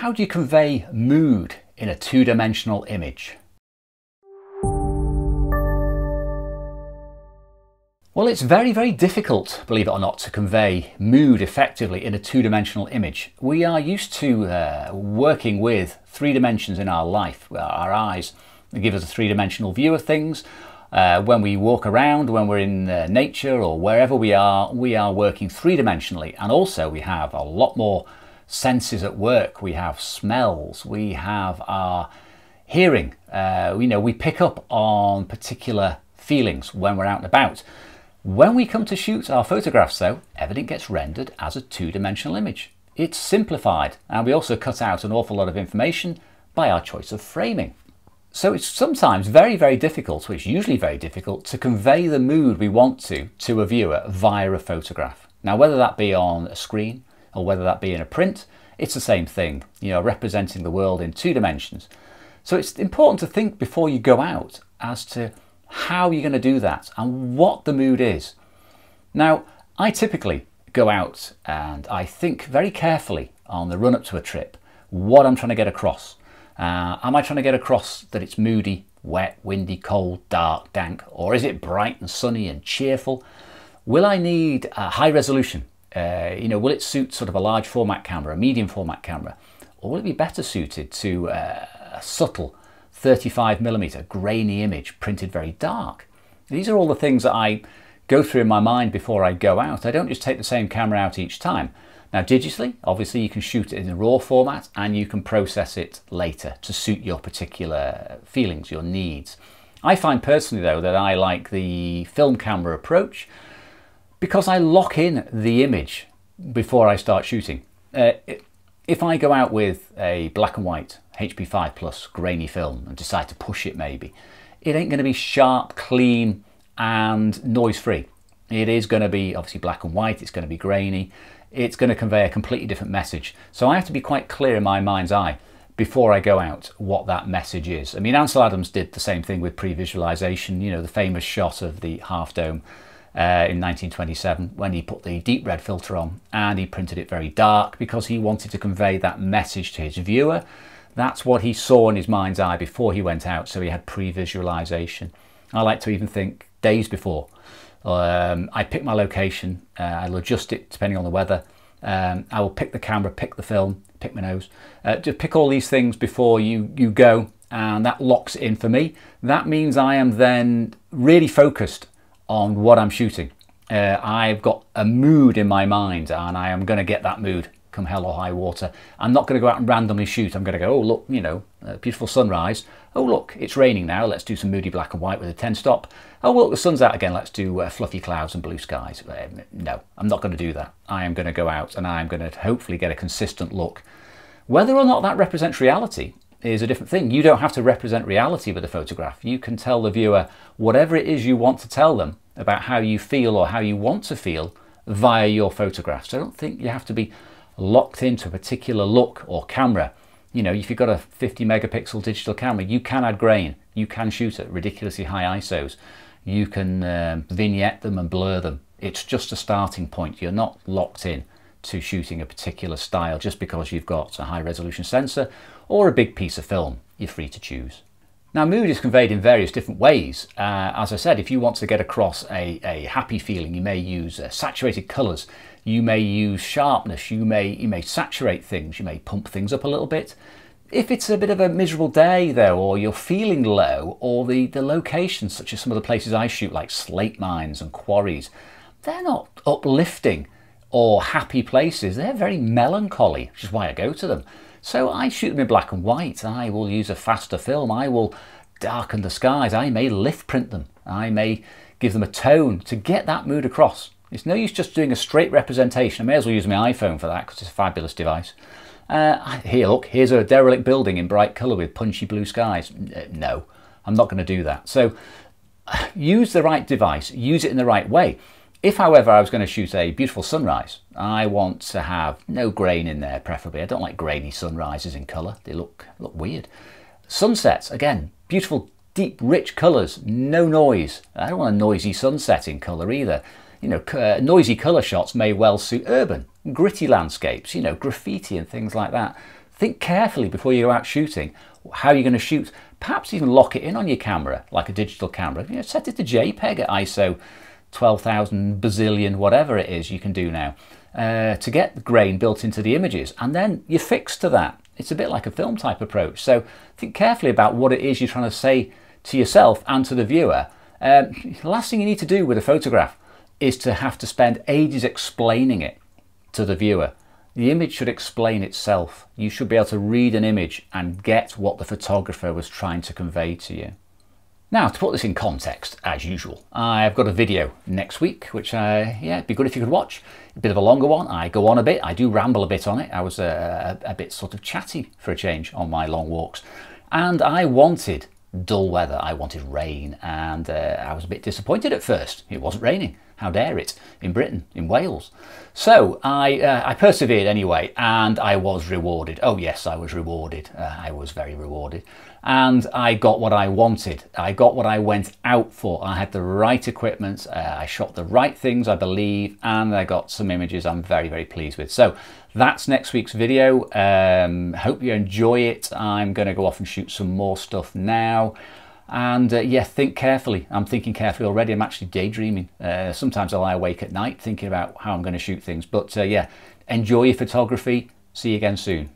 How do you convey mood in a two-dimensional image? Well, it's very, very difficult, believe it or not, to convey mood effectively in a two-dimensional image. We are used to working with three dimensions in our life. Our eyes give us a three-dimensional view of things. When we walk around, when we're in nature or wherever we are working three-dimensionally. And also we have a lot more senses at work. We have smells, we have our hearing. We pick up on particular feelings when we're out and about. When we come to shoot our photographs though, everything gets rendered as a two-dimensional image. It's simplified, and we also cut out an awful lot of information by our choice of framing. So it's sometimes very, very difficult, or it's usually very difficult, to convey the mood we want to a viewer via a photograph. Now, whether that be on a screen or whether that be in a print, it's the same thing, representing the world in two dimensions. So it's important to think before you go out as to how you're going to do that and what the mood is. Now, I typically go out and I think very carefully on the run up to a trip what I'm trying to get across. Am I trying to get across that it's moody, wet, windy, cold, dark, dank, or is it bright and sunny and cheerful? Will I need a high resolution? Will it suit sort of a large format camera, a medium format camera, or will it be better suited to a subtle 35mm grainy image printed very dark? These are all the things that I go through in my mind before I go out. I don't just take the same camera out each time. Now digitally, obviously you can shoot it in a raw format and you can process it later to suit your particular feelings, your needs. I find personally though that I like the film camera approach because I lock in the image before I start shooting. If I go out with a black and white HP5 Plus grainy film and decide to push it maybe, it ain't going to be sharp, clean and noise free. It is going to be obviously black and white, it's going to be grainy, it's going to convey a completely different message. So I have to be quite clear in my mind's eye before I go out what that message is. I mean, Ansel Adams did the same thing with pre-visualization, the famous shot of the Half Dome in 1927 when he put the deep red filter on and he printed it very dark because he wanted to convey that message to his viewer. That's what he saw in his mind's eye before he went out, so he had pre-visualization. I like to even think days before. I pick my location, I'll adjust it depending on the weather, I will pick the camera, pick the film, pick my nose, just pick all these things before you go, and that locks it in for me. That means I am then really focused on what I'm shooting. I've got a mood in my mind and I am going to get that mood come hell or high water. I'm not going to go out and randomly shoot. I'm going to go, oh look, a beautiful sunrise. Oh look, it's raining now, let's do some moody black and white with a 10 stop. Oh look, the sun's out again, let's do fluffy clouds and blue skies. No, I'm not going to do that. I am going to go out and I'm going to hopefully get a consistent look. Whether or not that represents reality is a different thing. You don't have to represent reality with a photograph. You can tell the viewer whatever it is you want to tell them about how you feel or how you want to feel via your photographs. I don't think you have to be locked into a particular look or camera. If you've got a 50 megapixel digital camera, you can add grain, you can shoot at ridiculously high ISOs, you can vignette them and blur them. It's just a starting point. You're not locked in to shooting a particular style just because you've got a high resolution sensor or a big piece of film. You're free to choose. Now, mood is conveyed in various different ways. As I said, if you want to get across a happy feeling, you may use saturated colours, you may use sharpness, you may saturate things, you may pump things up a little bit. If it's a bit of a miserable day though, or you're feeling low, or the locations such as some of the places I shoot like slate mines and quarries, they're not uplifting or happy places, they're very melancholy, which is why I go to them. So I shoot them in black and white. I will use a faster film, I will darken the skies, I may lift print them, I may give them a tone to get that mood across. It's no use just doing a straight representation. I may as well use my iPhone for that because it's a fabulous device. Here, look, here's a derelict building in bright colour with punchy blue skies. No, I'm not going to do that. So use the right device, use it in the right way. If, however, I was going to shoot a beautiful sunrise, I want to have no grain in there, preferably. I don't like grainy sunrises in colour. They look weird. Sunsets, again, beautiful, deep, rich colours, no noise. I don't want a noisy sunset in colour either. Noisy colour shots may well suit urban, gritty landscapes, graffiti and things like that. think carefully before you go out shooting how you're going to shoot. Perhaps even lock it in on your camera like a digital camera. You know, set it to JPEG at ISO 12,000 bazillion, whatever it is you can do now, to get the grain built into the images, and then you're fixed to that. It's a bit like a film type approach. So think carefully about what it is you're trying to say to yourself and to the viewer. The last thing you need to do with a photograph is to have to spend ages explaining it to the viewer. The image should explain itself. You should be able to read an image and get what the photographer was trying to convey to you. Now, to put this in context, as usual, I've got a video next week, which, it'd be good if you could watch. A bit of a longer one. I go on a bit. I do ramble a bit on it. I was a bit sort of chatty for a change on my long walks. And I wanted dull weather. I wanted rain. And I was a bit disappointed at first. It wasn't raining. How dare it, in Britain, in Wales. So I persevered anyway, and I was rewarded. Oh yes, I was rewarded. I was very rewarded. And I got what I wanted. I got what I went out for. I had the right equipment. I shot the right things, I believe, and I got some images I'm very, very pleased with. So that's next week's video. Hope you enjoy it. I'm going to go off and shoot some more stuff now. And yeah, think carefully. I'm thinking carefully already. I'm actually daydreaming. Sometimes I lie awake at night thinking about how I'm going to shoot things. But yeah, enjoy your photography. See you again soon.